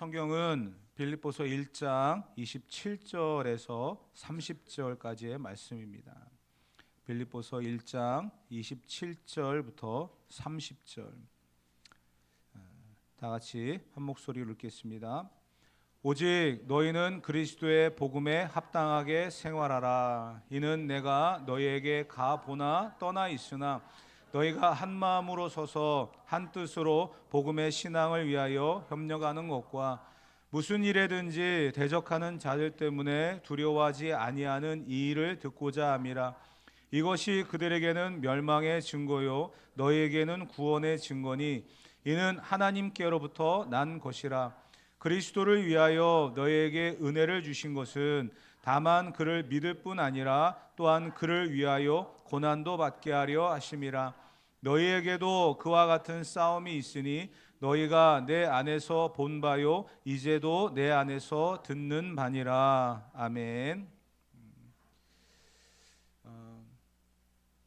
성경은 빌립보서 1장 27절에서 30절까지의 말씀입니다. 빌립보서 1장 27절부터 30절. 다 같이 한 목소리로 읽겠습니다. 오직 너희는 그리스도의 복음에 합당하게 생활하라. 이는 내가 너희에게 가보나 떠나 있으나 너희가 한 마음으로 서서 한 뜻으로 복음의 신앙을 위하여 협력하는 것과 무슨 일에든지 대적하는 자들 때문에 두려워하지 아니하는 이 일을 듣고자 함이라. 이것이 그들에게는 멸망의 증거요 너희에게는 구원의 증거니 이는 하나님께로부터 난 것이라. 그리스도를 위하여 너희에게 은혜를 주신 것은 다만 그를 믿을 뿐 아니라 또한 그를 위하여 고난도 받게 하려 하심이라. 너희에게도 그와 같은 싸움이 있으니 너희가 내 안에서 본 바요 이제도 내 안에서 듣는 바니라. 아멘.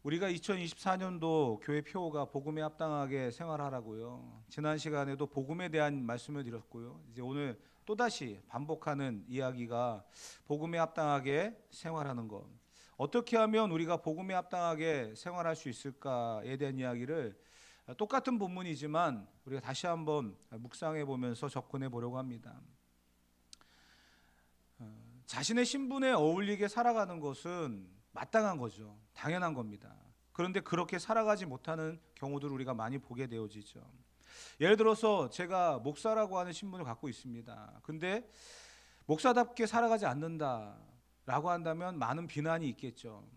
우리가 2024년도 교회 표어가 복음에 합당하게 생활하라고요. 지난 시간에도 복음에 대한 말씀을 드렸고요. 이제 오늘 또다시 반복하는 이야기가 복음에 합당하게 생활하는 것. 어떻게 하면 우리가 복음에 합당하게 생활할 수 있을까에 대한 이야기를 똑같은 본문이지만 우리가 다시 한번 묵상해 보면서 접근해 보려고 합니다. 자신의 신분에 어울리게 살아가는 것은 마땅한 거죠. 당연한 겁니다. 그런데 그렇게 살아가지 못하는 경우들을 우리가 많이 보게 되어지죠. 예를 들어서 제가 목사라고 하는 신분을 갖고 있습니다. 근데 목사답게 살아가지 않는다라고 한다면 많은 비난이 있겠죠.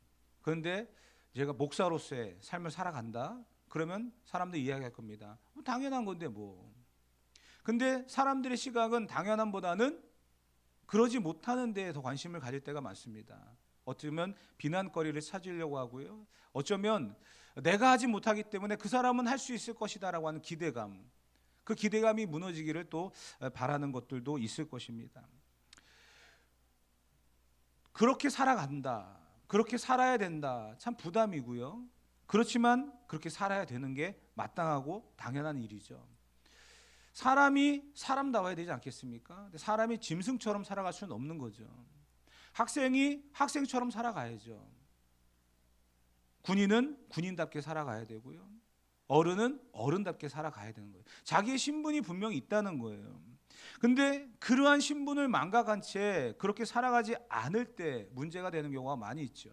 그런데 제가 목사로서의 삶을 살아간다? 그러면 사람들이 이야기할 겁니다. 당연한 건데 뭐. 근데 사람들의 시각은 당연함보다는 그러지 못하는 데에 더 관심을 가질 때가 많습니다. 어쩌면 비난거리를 찾으려고 하고요. 어쩌면 내가 하지 못하기 때문에 그 사람은 할 수 있을 것이다라고 하는 기대감, 그 기대감이 무너지기를 또 바라는 것들도 있을 것입니다. 그렇게 살아간다, 그렇게 살아야 된다, 참 부담이고요. 그렇지만 그렇게 살아야 되는 게 마땅하고 당연한 일이죠. 사람이 사람다워야 되지 않겠습니까? 사람이 짐승처럼 살아갈 수는 없는 거죠. 학생이 학생처럼 살아가야죠. 군인은 군인답게 살아가야 되고요. 어른은 어른답게 살아가야 되는 거예요. 자기의 신분이 분명히 있다는 거예요. 근데 그러한 신분을 망각한 채 그렇게 살아가지 않을 때 문제가 되는 경우가 많이 있죠.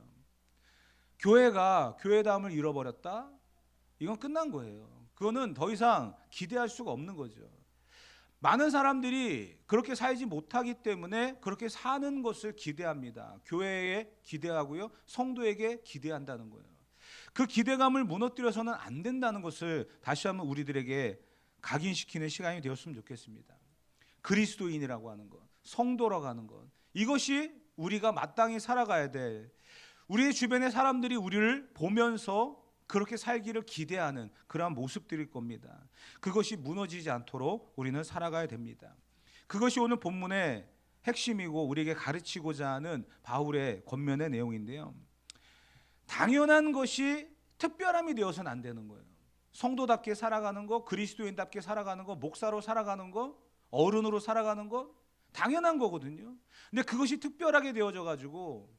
교회가 교회다움을 잃어버렸다? 이건 끝난 거예요. 그거는 더 이상 기대할 수가 없는 거죠. 많은 사람들이 그렇게 살지 못하기 때문에 그렇게 사는 것을 기대합니다. 교회에 기대하고요, 성도에게 기대한다는 거예요. 그 기대감을 무너뜨려서는 안 된다는 것을 다시 한번 우리들에게 각인시키는 시간이 되었으면 좋겠습니다. 그리스도인이라고 하는 것, 성도라고 하는 것, 이것이 우리가 마땅히 살아가야 될, 우리의 주변의 사람들이 우리를 보면서 그렇게 살기를 기대하는 그러한 모습들일 겁니다. 그것이 무너지지 않도록 우리는 살아가야 됩니다. 그것이 오늘 본문의 핵심이고 우리에게 가르치고자 하는 바울의 권면의 내용인데요. 당연한 것이 특별함이 되어서는 안 되는 거예요. 성도답게 살아가는 것, 그리스도인답게 살아가는 것, 목사로 살아가는 것, 어른으로 살아가는 것, 당연한 거거든요. 근데 그것이 특별하게 되어져 가지고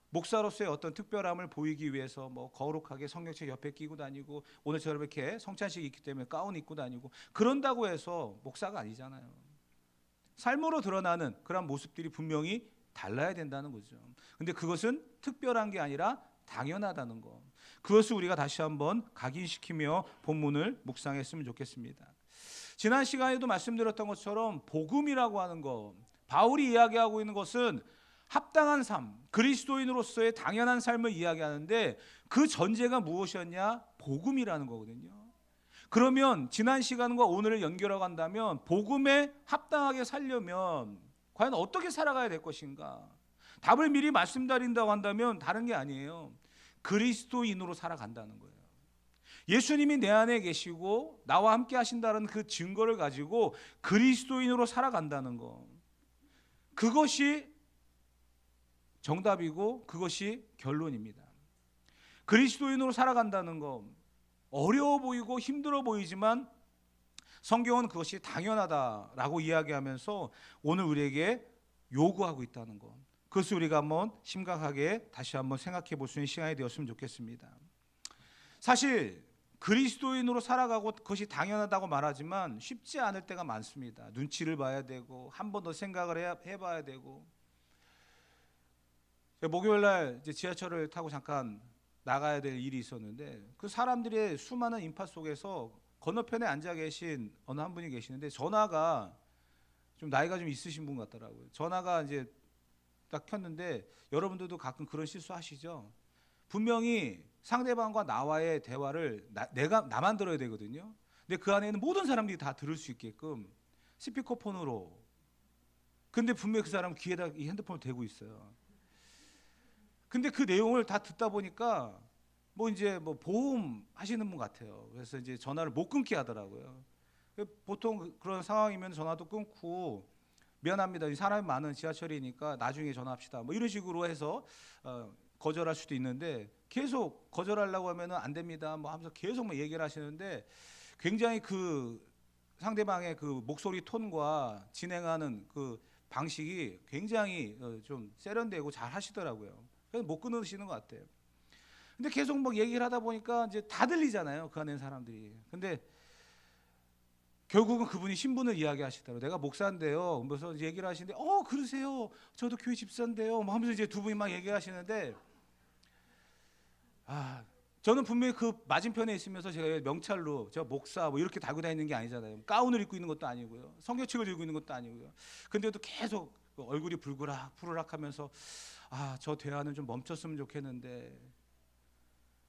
목사로서의 어떤 특별함을 보이기 위해서 뭐 거룩하게 성경책 옆에 끼고 다니고, 오늘처럼 이렇게 성찬식이 있기 때문에 가운 입고 다니고, 그런다고 해서 목사가 아니잖아요. 삶으로 드러나는 그런 모습들이 분명히 달라야 된다는 거죠. 근데 그것은 특별한 게 아니라 당연하다는 거, 그것을 우리가 다시 한번 각인시키며 본문을 묵상했으면 좋겠습니다. 지난 시간에도 말씀드렸던 것처럼 복음이라고 하는 것, 바울이 이야기하고 있는 것은 합당한 삶, 그리스도인으로서의 당연한 삶을 이야기하는데 그 전제가 무엇이었냐? 복음이라는 거거든요. 그러면 지난 시간과 오늘을 연결하고 간다면 복음에 합당하게 살려면 과연 어떻게 살아가야 될 것인가? 답을 미리 말씀드린다고 한다면 다른 게 아니에요. 그리스도인으로 살아간다는 거예요. 예수님이 내 안에 계시고 나와 함께 하신다는 그 증거를 가지고 그리스도인으로 살아간다는 거, 그것이 정답이고 그것이 결론입니다. 그리스도인으로 살아간다는 거 어려워 보이고 힘들어 보이지만 성경은 그것이 당연하다라고 이야기하면서 오늘 우리에게 요구하고 있다는 것, 그것을 우리가 한번 심각하게 다시 한번 생각해 볼 수 있는 시간이 되었으면 좋겠습니다. 사실 그리스도인으로 살아가고 그것이 당연하다고 말하지만 쉽지 않을 때가 많습니다. 눈치를 봐야 되고 한 번 더 생각을 해봐야 되고. 목요일 날 이제 지하철을 타고 잠깐 나가야 될 일이 있었는데 그 사람들의 수많은 인파 속에서 건너편에 앉아 계신 어느 한 분이 계시는데 전화가 좀 나이가 좀 있으신 분 같더라고요. 전화가 이제 딱 켰는데 여러분들도 가끔 그런 실수 하시죠? 분명히 상대방과 나와의 대화를 나만 들어야 되거든요. 근데 그 안에 있는 모든 사람들이 다 들을 수 있게끔 스피커폰으로. 근데 분명히 그 사람 귀에다 이 핸드폰을 대고 있어요. 근데 그 내용을 다 듣다 보니까 뭐 이제 뭐 보험 하시는 분 같아요. 그래서 이제 전화를 못 끊게 하더라고요. 보통 그런 상황이면 전화도 끊고 미안합니다. 사람이 많은 지하철이니까 나중에 전화합시다. 뭐 이런 식으로 해서 거절할 수도 있는데 계속 거절하려고 하면은 안 됩니다. 뭐 하면서 계속 뭐 얘기를 하시는데 굉장히 그 상대방의 그 목소리 톤과 진행하는 그 방식이 굉장히 좀 세련되고 잘 하시더라고요. 그래서 못 끊으시는 것 같아요. 근데 계속 뭐 얘기를 하다 보니까 이제 다 들리잖아요. 그 안에 있는 사람들이. 근데 결국은 그분이 신분을 이야기하시더라고요. 내가 목사인데요. 그래서 이제 얘기를 하시는데 그러세요. 저도 교회 집사인데요. 뭐 하면서 이제 두 분이 막 얘기하시는데 저는 분명히 그 맞은편에 있으면서 제가 명찰로 제가 목사 뭐 이렇게 달고 다니는 게 아니잖아요. 가운을 입고 있는 것도 아니고요. 성경책을 들고 있는 것도 아니고요. 근데도 계속 얼굴이 붉으락 푸르락 하면서 저 대화는 좀 멈췄으면 좋겠는데.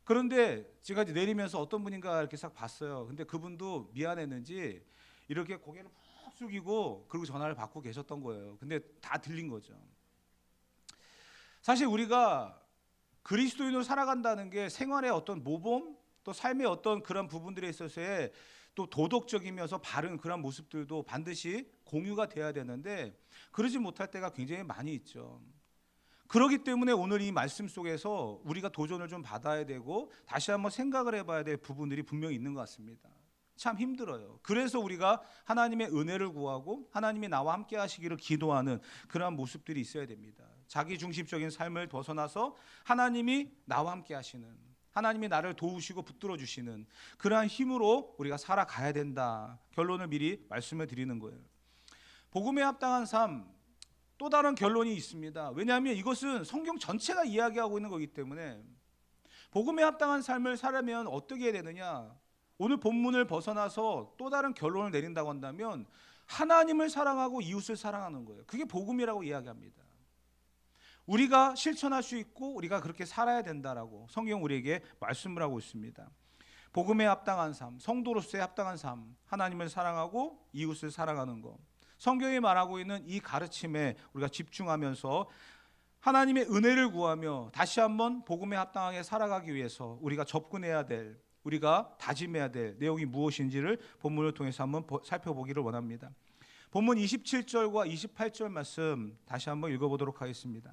그런데 제가 이제 내리면서 어떤 분인가 이렇게 싹 봤어요. 근데 그분도 미안했는지 이렇게 고개를 푹 숙이고 그리고 전화를 받고 계셨던 거예요. 근데 다 들린 거죠. 사실 우리가 그리스도인으로 살아간다는 게 생활의 어떤 모범 또 삶의 어떤 그런 부분들에 있어서의 또 도덕적이면서 바른 그런 모습들도 반드시 공유가 돼야 되는데 그러지 못할 때가 굉장히 많이 있죠. 그렇기 때문에 오늘 이 말씀 속에서 우리가 도전을 좀 받아야 되고 다시 한번 생각을 해봐야 될 부분들이 분명히 있는 것 같습니다. 참 힘들어요. 그래서 우리가 하나님의 은혜를 구하고 하나님이 나와 함께 하시기를 기도하는 그러한 모습들이 있어야 됩니다. 자기 중심적인 삶을 벗어나서 하나님이 나와 함께 하시는, 하나님이 나를 도우시고 붙들어 주시는 그러한 힘으로 우리가 살아가야 된다. 결론을 미리 말씀을 드리는 거예요. 복음에 합당한 삶, 또 다른 결론이 있습니다. 왜냐하면 이것은 성경 전체가 이야기하고 있는 거기 때문에 복음에 합당한 삶을 살려면 어떻게 해야 되느냐? 오늘 본문을 벗어나서 또 다른 결론을 내린다고 한다면 하나님을 사랑하고 이웃을 사랑하는 거예요. 그게 복음이라고 이야기합니다. 우리가 실천할 수 있고 우리가 그렇게 살아야 된다라고 성경 우리에게 말씀을 하고 있습니다. 복음에 합당한 삶, 성도로서의 합당한 삶, 하나님을 사랑하고 이웃을 사랑하는 것. 성경이 말하고 있는 이 가르침에 우리가 집중하면서 하나님의 은혜를 구하며 다시 한번 복음에 합당하게 살아가기 위해서 우리가 접근해야 될, 우리가 다짐해야 될 내용이 무엇인지를 본문을 통해서 한번 살펴보기를 원합니다. 본문 27절과 28절 말씀 다시 한번 읽어보도록 하겠습니다.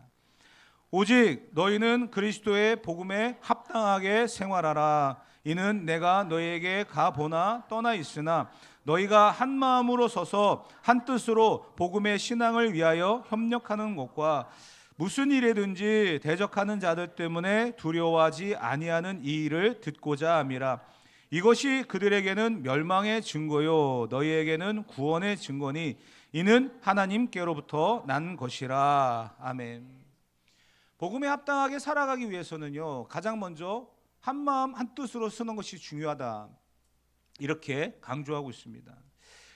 오직 너희는 그리스도의 복음에 합당하게 생활하라. 이는 내가 너희에게 가보나 떠나 있으나 너희가 한 마음으로 서서 한 뜻으로 복음의 신앙을 위하여 협력하는 것과 무슨 일에든지 대적하는 자들 때문에 두려워하지 아니하는 이 일을 듣고자 함이라. 이것이 그들에게는 멸망의 증거요 너희에게는 구원의 증거니 이는 하나님께로부터 난 것이라. 아멘. 복음에 합당하게 살아가기 위해서는요, 가장 먼저 한 마음 한 뜻으로 쓰는 것이 중요하다, 이렇게 강조하고 있습니다.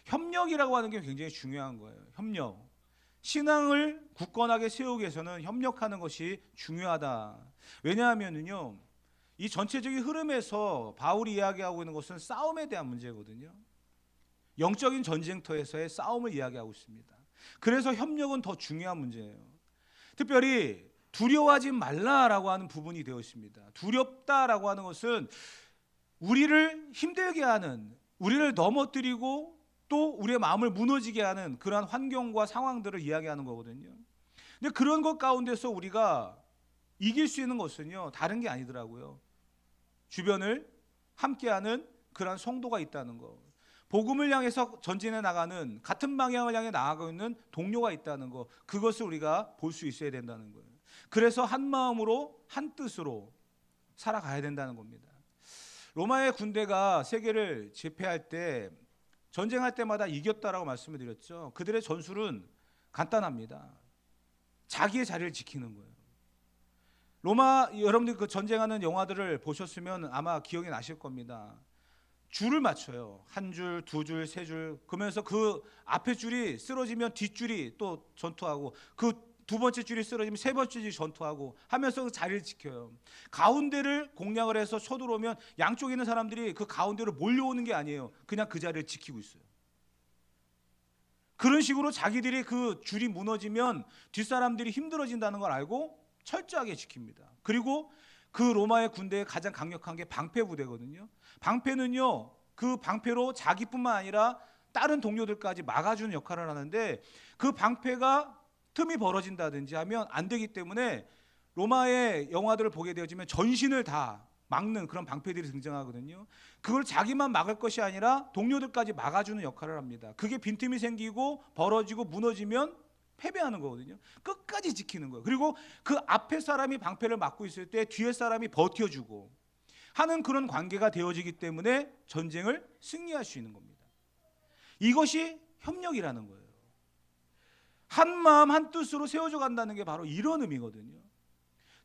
협력이라고 하는 게 굉장히 중요한 거예요. 협력. 신앙을 굳건하게 세우기 위해서는 협력하는 것이 중요하다. 왜냐하면요, 이 전체적인 흐름에서 바울이 이야기하고 있는 것은 싸움에 대한 문제거든요. 영적인 전쟁터에서의 싸움을 이야기하고 있습니다. 그래서 협력은 더 중요한 문제예요. 특별히 두려워하지 말라라고 하는 부분이 되어 있습니다. 두렵다라고 하는 것은 우리를 힘들게 하는, 우리를 넘어뜨리고 또 우리의 마음을 무너지게 하는 그러한 환경과 상황들을 이야기하는 거거든요. 근데 그런 것 가운데서 우리가 이길 수 있는 것은요, 다른 게 아니더라고요. 주변을 함께하는 그러한 성도가 있다는 거. 복음을 향해서 전진해 나가는, 같은 방향을 향해 나아가고 있는 동료가 있다는 거, 그것을 우리가 볼 수 있어야 된다는 거예요. 그래서 한 마음으로 한 뜻으로 살아가야 된다는 겁니다. 로마의 군대가 세계를 제패할 때, 전쟁할 때마다 이겼다라고 말씀을 드렸죠. 그들의 전술은 간단합니다. 자기의 자리를 지키는 거예요. 로마, 여러분들 그 전쟁하는 영화들을 보셨으면 아마 기억이 나실 겁니다. 줄을 맞춰요. 한 줄, 두 줄, 세 줄. 그러면서 그 앞에 줄이 쓰러지면 뒷줄이 또 전투하고, 그 두 번째 줄이 쓰러지면 세 번째 줄이 전투하고 하면서 그 자리를 지켜요. 가운데를 공략을 해서 쳐들어오면 양쪽에 있는 사람들이 그 가운데로 몰려오는 게 아니에요. 그냥 그 자리를 지키고 있어요. 그런 식으로 자기들이 그 줄이 무너지면 뒷사람들이 힘들어진다는 걸 알고 철저하게 지킵니다. 그리고 그 로마의 군대의 가장 강력한 게 방패 부대거든요. 방패는요, 그 방패로 자기뿐만 아니라 다른 동료들까지 막아주는 역할을 하는데, 그 방패가 틈이 벌어진다든지 하면 안 되기 때문에 로마의 영화들을 보게 되어지면 전신을 다 막는 그런 방패들이 등장하거든요. 그걸 자기만 막을 것이 아니라 동료들까지 막아주는 역할을 합니다. 그게 빈틈이 생기고 벌어지고 무너지면 패배하는 거거든요. 끝까지 지키는 거예요. 그리고 그 앞에 사람이 방패를 막고 있을 때 뒤에 사람이 버텨주고 하는 그런 관계가 되어지기 때문에 전쟁을 승리할 수 있는 겁니다. 이것이 협력이라는 거예요. 한 마음 한 뜻으로 세워져 간다는 게 바로 이런 의미거든요.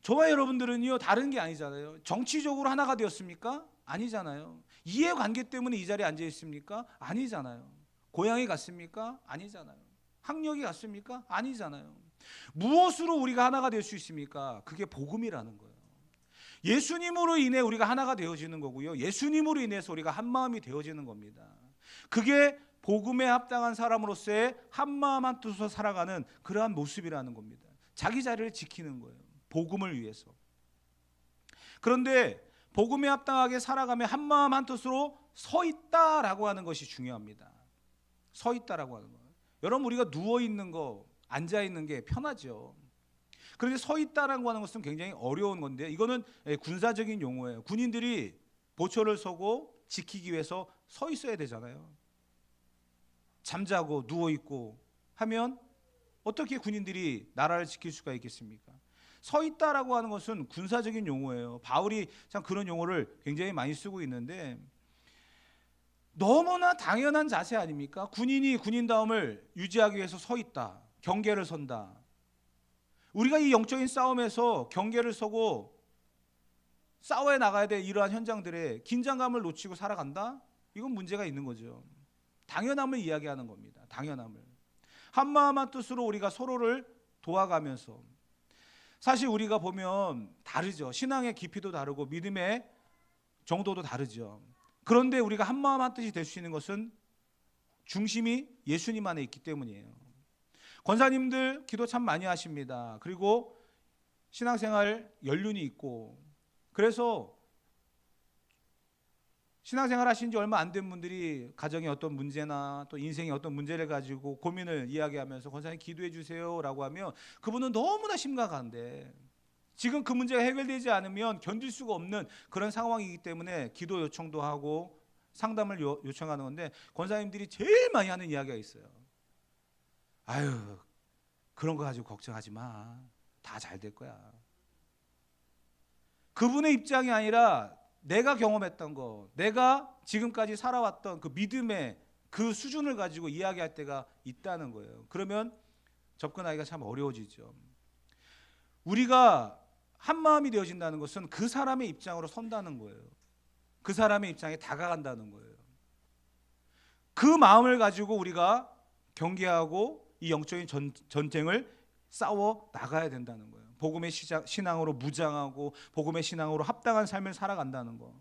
저와 여러분들은요, 다른 게 아니잖아요. 정치적으로 하나가 되었습니까? 아니잖아요. 이해관계 때문에 이 자리에 앉아 있습니까? 아니잖아요. 고향이 같습니까? 아니잖아요. 학력이 같습니까? 아니잖아요. 무엇으로 우리가 하나가 될 수 있습니까? 그게 복음이라는 거예요. 예수님으로 인해 우리가 하나가 되어지는 거고요. 예수님으로 인해서 우리가 한 마음이 되어지는 겁니다. 그게 복음에 합당한 사람으로서의 한 마음 한 뜻으로 살아가는 그러한 모습이라는 겁니다. 자기 자리를 지키는 거예요. 복음을 위해서. 그런데 복음에 합당하게 살아가며 한 마음 한 뜻으로 서 있다라고 하는 것이 중요합니다. 서 있다라고 하는 거예요. 여러분, 우리가 누워 있는 거, 앉아 있는 게 편하죠. 그런데 서 있다라고 하는 것은 굉장히 어려운 건데, 이거는 군사적인 용어예요. 군인들이 보초를 서고 지키기 위해서 서 있어야 되잖아요. 잠자고 누워 있고 하면 어떻게 군인들이 나라를 지킬 수가 있겠습니까? 서 있다라고 하는 것은 군사적인 용어예요. 바울이 참 그런 용어를 굉장히 많이 쓰고 있는데, 너무나 당연한 자세 아닙니까? 군인이 군인다움을 유지하기 위해서 서 있다, 경계를 선다. 우리가 이 영적인 싸움에서 경계를 서고 싸워야 나가야 될 이러한 현장들에 긴장감을 놓치고 살아간다? 이건 문제가 있는 거죠. 당연함을 이야기하는 겁니다. 당연함을. 한 마음 한 뜻으로 우리가 서로를 도와가면서, 사실 우리가 보면 다르죠. 신앙의 깊이도 다르고 믿음의 정도도 다르죠. 그런데 우리가 한 마음 한 뜻이 될 수 있는 것은 중심이 예수님 안에 있기 때문이에요. 권사님들 기도 참 많이 하십니다. 그리고 신앙생활 연륜이 있고, 그래서 신앙생활 하신 지 얼마 안 된 분들이 가정의 어떤 문제나 또 인생의 어떤 문제를 가지고 고민을 이야기하면서 권사님 기도해 주세요 라고 하면, 그분은 너무나 심각한데 지금 그 문제가 해결되지 않으면 견딜 수가 없는 그런 상황이기 때문에 기도 요청도 하고 상담을 요청하는 건데, 권사님들이 제일 많이 하는 이야기가 있어요. 아유, 그런 거 가지고 걱정하지 마. 다 잘 될 거야. 그분의 입장이 아니라 내가 경험했던 거, 내가 지금까지 살아왔던 그 믿음의 그 수준을 가지고 이야기할 때가 있다는 거예요. 그러면 접근하기가 참 어려워지죠. 우리가 한 마음이 되어진다는 것은 그 사람의 입장으로 선다는 거예요. 그 사람의 입장에 다가간다는 거예요. 그 마음을 가지고 우리가 경계하고 이 영적인 전쟁을 싸워 나가야 된다는 거예요. 복음의 신앙으로 무장하고 복음의 신앙으로 합당한 삶을 살아간다는 거.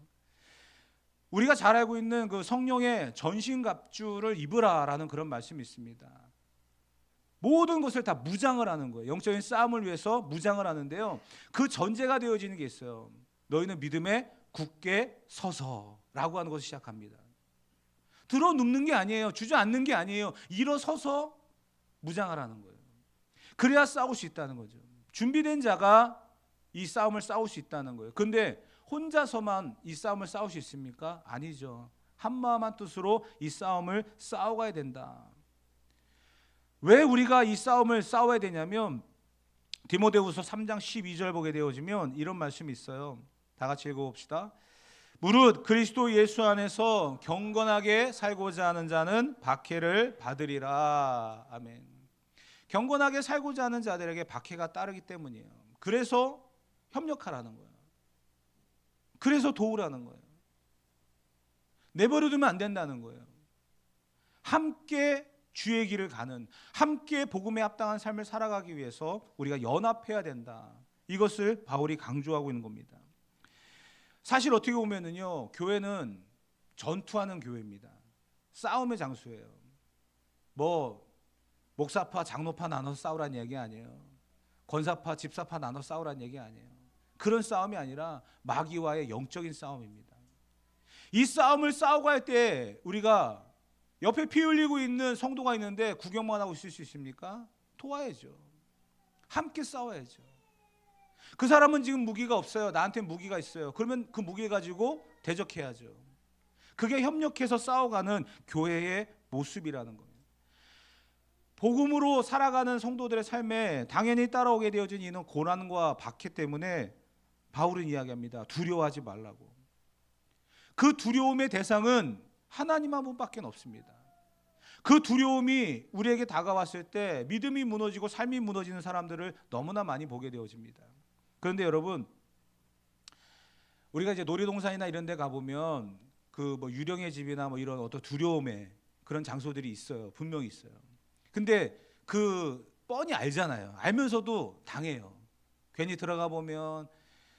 우리가 잘 알고 있는 그 성령의 전신갑주를 입으라라는 그런 말씀이 있습니다. 모든 것을 다 무장을 하는 거예요. 영적인 싸움을 위해서 무장을 하는데요, 그 전제가 되어지는 게 있어요. 너희는 믿음에 굳게 서서라고 하는 것을 시작합니다. 들어 눕는 게 아니에요. 주저앉는 게 아니에요. 일어서서 무장하라는 거예요. 그래야 싸울 수 있다는 거죠. 준비된 자가 이 싸움을 싸울 수 있다는 거예요. 그런데 혼자서만 이 싸움을 싸울 수 있습니까? 아니죠. 한마음 한뜻으로 이 싸움을 싸워가야 된다. 왜 우리가 이 싸움을 싸워야 되냐면 디모데후서 3장 12절 보게 되어지면 이런 말씀이 있어요. 다 같이 읽어봅시다. 무릇 그리스도 예수 안에서 경건하게 살고자 하는 자는 박해를 받으리라. 아멘. 경건하게 살고자 하는 자들에게 박해가 따르기 때문이에요. 그래서 협력하라는 거예요. 그래서 도우라는 거예요. 내버려 두면 안 된다는 거예요. 함께 주의 길을 가는, 함께 복음에 합당한 삶을 살아가기 위해서 우리가 연합해야 된다. 이것을 바울이 강조하고 있는 겁니다. 사실 어떻게 보면은요, 교회는 전투하는 교회입니다. 싸움의 장소예요. 뭐 목사파, 장로파 나눠서 싸우라는 얘기 아니에요. 권사파, 집사파 나눠 싸우라는 얘기 아니에요. 그런 싸움이 아니라 마귀와의 영적인 싸움입니다. 이 싸움을 싸우고 할 때 우리가 옆에 피 흘리고 있는 성도가 있는데 구경만 하고 있을 수 있습니까? 도와야죠. 함께 싸워야죠. 그 사람은 지금 무기가 없어요. 나한테 무기가 있어요. 그러면 그 무기 가지고 대적해야죠. 그게 협력해서 싸워가는 교회의 모습이라는 거예요. 복음으로 살아가는 성도들의 삶에 당연히 따라오게 되어진 이는 고난과 박해 때문에 바울은 이야기합니다. 두려워하지 말라고. 그 두려움의 대상은 하나님 한 분밖에 없습니다. 그 두려움이 우리에게 다가왔을 때 믿음이 무너지고 삶이 무너지는 사람들을 너무나 많이 보게 되어집니다. 그런데 여러분, 우리가 이제 놀이동산이나 이런 데 가보면 그 뭐 유령의 집이나 뭐 이런 어떤 두려움의 그런 장소들이 있어요. 분명히 있어요. 근데 그 뻔히 알잖아요. 알면서도 당해요. 괜히 들어가 보면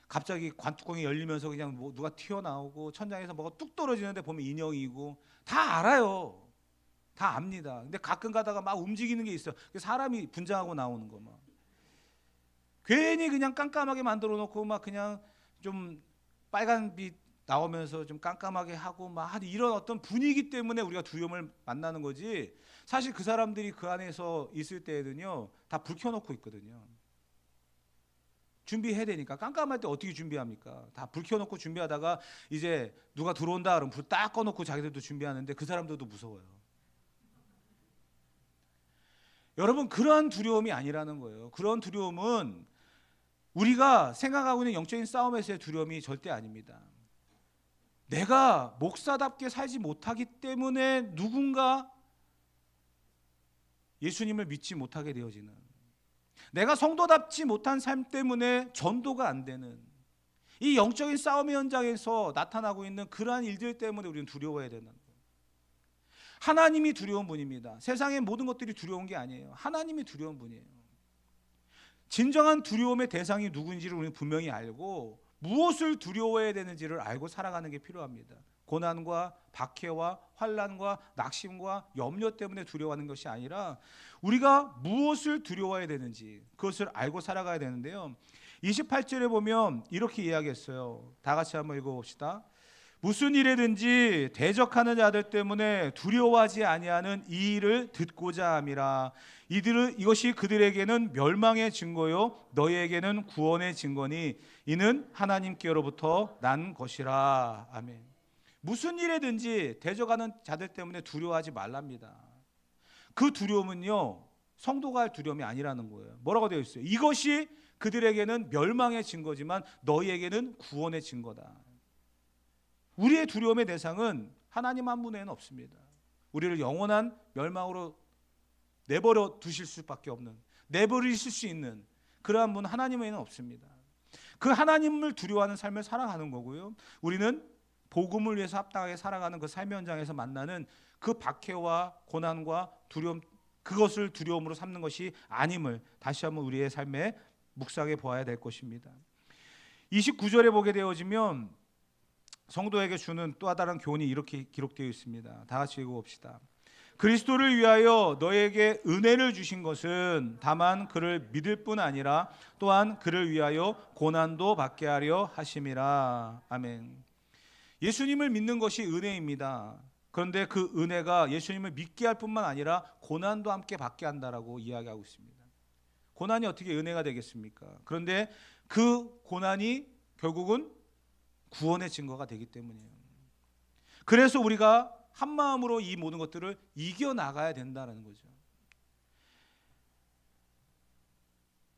갑자기 관뚜껑이 열리면서 그냥 뭐 누가 튀어나오고 천장에서 뭐가 뚝 떨어지는데 보면 인형이고 다 알아요. 다 압니다. 근데 가끔 가다가 막 움직이는 게 있어요. 사람이 분장하고 나오는 거 막. 괜히 그냥 깜깜하게 만들어 놓고 막 그냥 좀 빨간 빛 나오면서 좀 깜깜하게 하고 막 이런 어떤 분위기 때문에 우리가 두려움을 만나는 거지. 사실 그 사람들이 그 안에서 있을 때에는요, 다 불 켜놓고 있거든요. 준비해야 되니까. 깜깜할 때 어떻게 준비합니까? 다 불 켜놓고 준비하다가 이제 누가 들어온다 그러면 불 딱 꺼놓고 자기들도 준비하는데 그 사람들도 무서워요. 여러분, 그러한 두려움이 아니라는 거예요. 그런 두려움은 우리가 생각하고 있는 영적인 싸움에서의 두려움이 절대 아닙니다. 내가 목사답게 살지 못하기 때문에 누군가 예수님을 믿지 못하게 되어지는, 내가 성도답지 못한 삶 때문에 전도가 안 되는 이 영적인 싸움의 현장에서 나타나고 있는 그러한 일들 때문에 우리는 두려워해야 되는 거예요. 하나님이 두려운 분입니다. 세상의 모든 것들이 두려운 게 아니에요. 하나님이 두려운 분이에요. 진정한 두려움의 대상이 누군지를 우리는 분명히 알고 무엇을 두려워해야 되는지를 알고 살아가는 게 필요합니다. 고난과 박해와 환난과 낙심과 염려 때문에 두려워하는 것이 아니라 우리가 무엇을 두려워해야 되는지 그것을 알고 살아가야 되는데요. 28절에 보면 이렇게 이야기했어요. 다 같이 한번 읽어봅시다. 무슨 일에든지 대적하는 자들 때문에 두려워하지 아니하는 이 일을 듣고자 함이라. 이것이 그들에게는 멸망의 증거요 너희에게는 구원의 증거니 이는 하나님께로부터 난 것이라. 아멘. 무슨 일에든지 대적하는 자들 때문에 두려워하지 말랍니다. 그 두려움은요, 성도가 할 두려움이 아니라는 거예요. 뭐라고 되어 있어요? 이것이 그들에게는 멸망의 증거지만 너희에게는 구원의 증거다. 우리의 두려움의 대상은 하나님 한 분에는 없습니다. 우리를 영원한 멸망으로 내버려 두실 수밖에 없는, 내버리실 수 있는 그러한 분 하나님에는 없습니다. 그 하나님을 두려워하는 삶을 살아가는 거고요. 우리는 복음을 위해서 합당하게 살아가는 그 삶의 현장에서 만나는 그 박해와 고난과 두려움, 그것을 두려움으로 삼는 것이 아님을 다시 한번 우리의 삶에 묵상해 보아야 될 것입니다. 29절에 보게 되어지면 성도에게 주는 또 다른 교훈이 이렇게 기록되어 있습니다. 다 같이 읽어봅시다. 그리스도를 위하여 너에게 은혜를 주신 것은 다만 그를 믿을 뿐 아니라 또한 그를 위하여 고난도 받게 하려 하심이라. 아멘. 예수님을 믿는 것이 은혜입니다. 그런데 그 은혜가 예수님을 믿게 할 뿐만 아니라 고난도 함께 받게 한다라고 이야기하고 있습니다. 고난이 어떻게 은혜가 되겠습니까? 그런데 그 고난이 결국은 구원의 증거가 되기 때문이에요. 그래서 우리가 한 마음으로 이 모든 것들을 이겨나가야 된다는 거죠.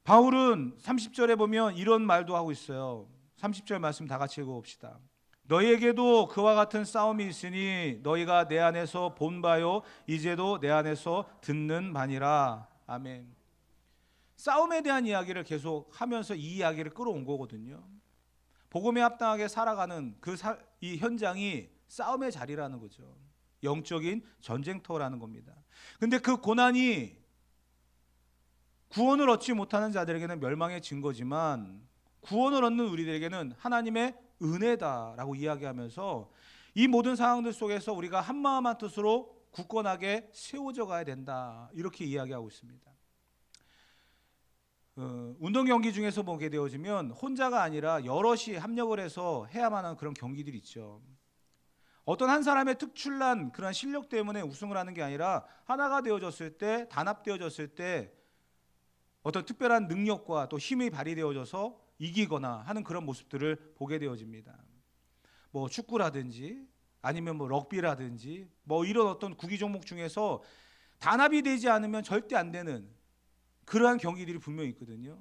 바울은 30절에 보면 이런 말도 하고 있어요. 30절 말씀 다 같이 읽어봅시다. 너희에게도 그와 같은 싸움이 있으니 너희가 내 안에서 본 바요 이제도 내 안에서 듣는 바니라. 아멘. 싸움에 대한 이야기를 계속 하면서 이 이야기를 끌어온 거거든요. 복음에 합당하게 살아가는 이 현장이 싸움의 자리라는 거죠. 영적인 전쟁터라는 겁니다. 근데 그 고난이 구원을 얻지 못하는 자들에게는 멸망의 증거지만 구원을 얻는 우리들에게는 하나님의 은혜다라고 이야기하면서 이 모든 상황들 속에서 우리가 한마음 한뜻으로 굳건하게 세워져 가야 된다, 이렇게 이야기하고 있습니다. 운동 경기 중에서 보게 되어지면 혼자가 아니라 여럿이 합력을 해서 해야만 하는 그런 경기들이 있죠. 어떤 한 사람의 특출난 그런 실력 때문에 우승을 하는 게 아니라 하나가 되어졌을 때, 단합되어졌을 때 어떤 특별한 능력과 또 힘이 발휘되어져서 이기거나 하는 그런 모습들을 보게 되어집니다. 뭐 축구라든지 아니면 뭐 럭비라든지 뭐 이런 어떤 구기 종목 중에서 단합이 되지 않으면 절대 안 되는 그러한 경기들이 분명히 있거든요.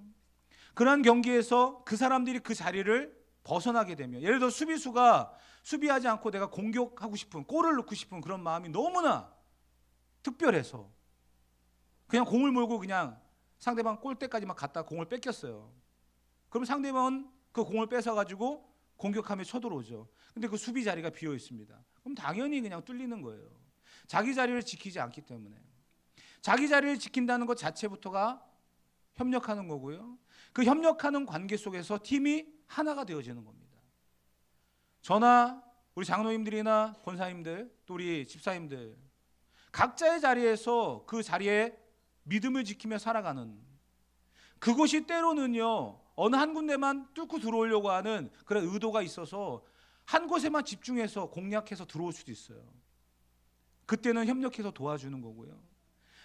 그러한 경기에서 그 사람들이 그 자리를 벗어나게 되면, 예를 들어 수비수가 수비하지 않고 내가 공격하고 싶은, 골을 넣고 싶은 그런 마음이 너무나 특별해서 그냥 공을 몰고 그냥 상대방 골대까지만 갔다 공을 뺏겼어요. 그럼 상대방은 그 공을 뺏어가지고 공격하며 쳐들어오죠. 근데 그 수비 자리가 비어 있습니다. 그럼 당연히 그냥 뚫리는 거예요. 자기 자리를 지키지 않기 때문에. 자기 자리를 지킨다는 것 자체부터가 협력하는 거고요. 그 협력하는 관계 속에서 팀이 하나가 되어지는 겁니다. 저나 우리 장로님들이나 권사님들, 또 우리 집사님들, 각자의 자리에서 그 자리에 믿음을 지키며 살아가는, 그것이 때로는요 어느 한 군데만 뚫고 들어오려고 하는 그런 의도가 있어서 한 곳에만 집중해서 공략해서 들어올 수도 있어요. 그때는 협력해서 도와주는 거고요.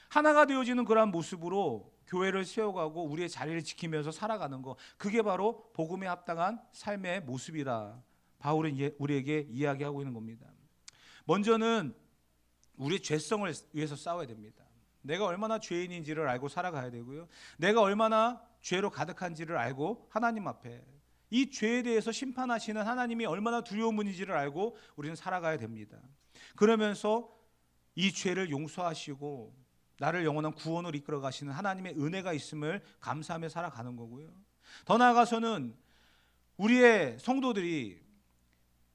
하나가 되어지는 그러한 모습으로 교회를 세워가고 우리의 자리를 지키면서 살아가는 거, 그게 바로 복음에 합당한 삶의 모습이다, 바울은 우리에게 이야기하고 있는 겁니다. 먼저는 우리의 죄성을 위해서 싸워야 됩니다. 내가 얼마나 죄인인지를 알고 살아가야 되고요. 내가 얼마나 죄로 가득한지를 알고 하나님 앞에 이 죄에 대해서 심판하시는 하나님이 얼마나 두려운 분인지를 알고 우리는 살아가야 됩니다. 그러면서 이 죄를 용서하시고 나를 영원한 구원으로 이끌어 가시는 하나님의 은혜가 있음을 감사하며 살아가는 거고요. 더 나아가서는 우리의 성도들이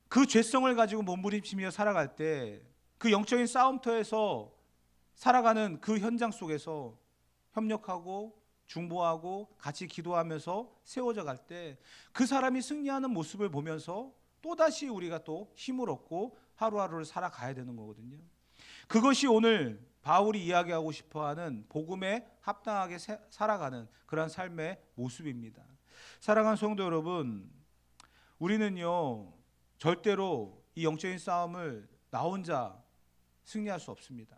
그 죄성을 가지고 몸부림치며 살아갈 때 그 영적인 싸움터에서 살아가는 그 현장 속에서 협력하고 중보하고 같이 기도하면서 세워져 갈 때 그 사람이 승리하는 모습을 보면서 또다시 우리가 또 힘을 얻고 하루하루를 살아가야 되는 거거든요. 그것이 오늘 바울이 이야기하고 싶어하는 복음에 합당하게 살아가는 그런 삶의 모습입니다. 사랑하는 성도 여러분, 우리는요 절대로 이 영적인 싸움을 나 혼자 승리할 수 없습니다.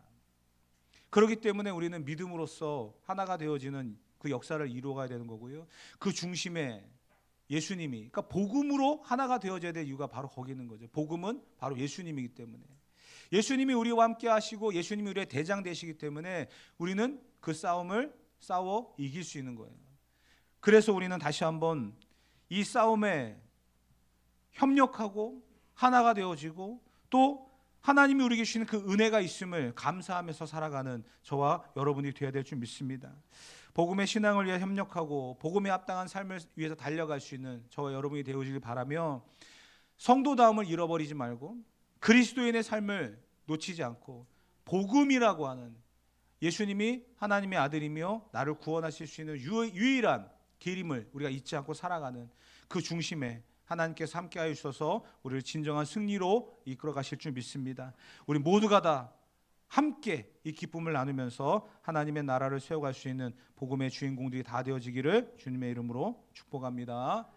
그렇기 때문에 우리는 믿음으로써 하나가 되어지는 그 역사를 이루어가야 되는 거고요. 그 중심에 예수님이, 그러니까 복음으로 하나가 되어져야 될 이유가 바로 거기 있는 거죠. 복음은 바로 예수님이기 때문에, 예수님이 우리와 함께 하시고 예수님이 우리의 대장 되시기 때문에 우리는 그 싸움을 싸워 이길 수 있는 거예요. 그래서 우리는 다시 한번 이 싸움에 협력하고 하나가 되어지고 또 하나님이 우리에게 주시는 그 은혜가 있음을 감사하면서 살아가는 저와 여러분이 되어야 될 줄 믿습니다. 복음의 신앙을 위해 협력하고 복음에 합당한 삶을 위해서 달려갈 수 있는 저와 여러분이 되어지길 바라며, 성도다움을 잃어버리지 말고 그리스도인의 삶을 놓치지 않고 복음이라고 하는 예수님이 하나님의 아들이며 나를 구원하실 수 있는 유일한 길임을 우리가 잊지 않고 살아가는 그 중심에 하나님께서 함께하여 주셔서 우리를 진정한 승리로 이끌어 가실 줄 믿습니다. 우리 모두가 다 함께 이 기쁨을 나누면서 하나님의 나라를 세워갈 수 있는 복음의 주인공들이 다 되어지기를 주님의 이름으로 축복합니다.